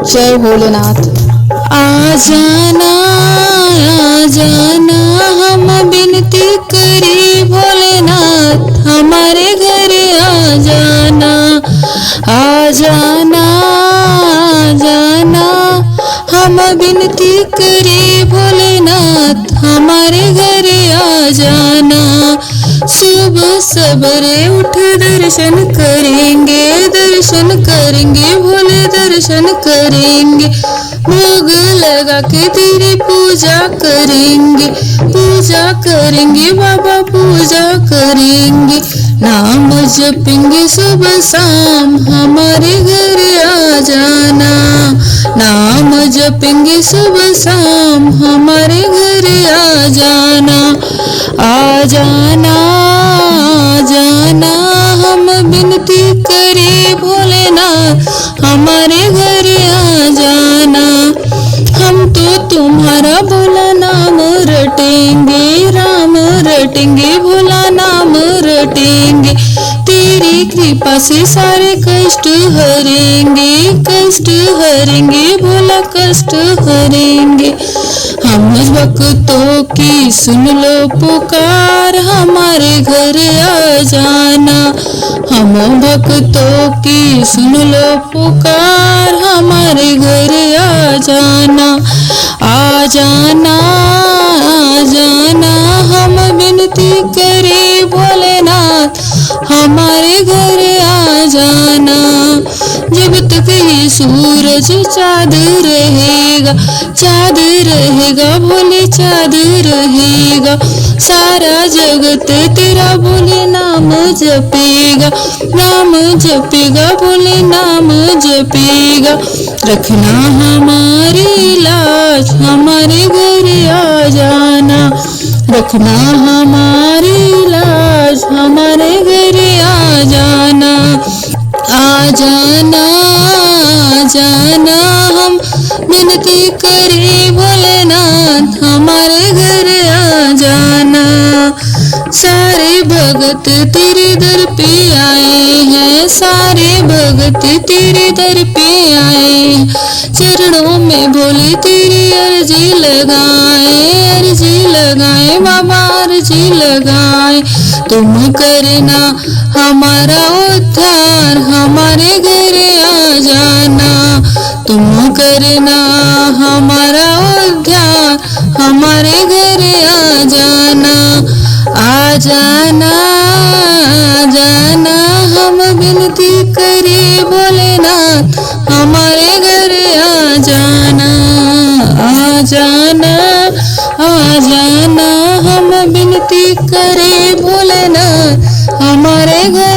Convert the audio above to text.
जय भोलेनाथ। आ जाना हम विनती करी भोलेनाथ, हमारे घर आ जाना। आ जाना हम विनती करी भोलेनाथ, हमारे घर आ जाना। सुबह सवेरे उठ दर्शन करेंगे भोले दर्शन करेंगे। भोग लगा के तेरी पूजा करेंगे बाबा पूजा करेंगे। नाम जपेंगे सुबह शाम, हमारे घर आ जाना। नाम जपेंगे सुबह शाम, हमारे घर आ जाना। आ जाना हम विनती करे भोलेनाथ, हमारे घर आ जाना। हम तो तुम्हारा भोला नाम रटेंगे, राम रटेंगे भोला नाम रटेंगे। तेरी कृपा से सारे कष्ट हरेंगे भोला कष्ट हरेंगे। हम भक्तों की सुन लो पुकार, हमारे घर आ जाना। हम भक्तों की सुन लो पुकार, हमारे घर आ जाना। आ जाना हम विनती करे भोलेनाथ, हमारे घर आ जाना। जब तक ये सूरज चाँद रहेगा भोले चाँद रहेगा। सारा जगत तेरा भोले नाम जपेगा भोले नाम जपेगा। रखना हमारी लाज, हमारे घर आ जाना। रखना हमारी लाज, हमारे घर आ जाना। आ जाना हम विनती करे भोलेनाथ, हमारे घर आ जाना। सारे भगत तेरे दर पे आए हैं, सारे भगत तेरे दर पे आए हैं। चरणों में भोले तेरी अर्जी लगाए बाबा अर्जी लगाए। तुम करना हमारा उद्धार, हमारे घर आ जाना। तुम करना हमारा उद्धार, हमारे घर आ जाना। आ जाना हम विनती करे भोलेनाथ, हमारे घर आ जाना। आ जाना हम विनती करे भोलेनाथ, हमारे घर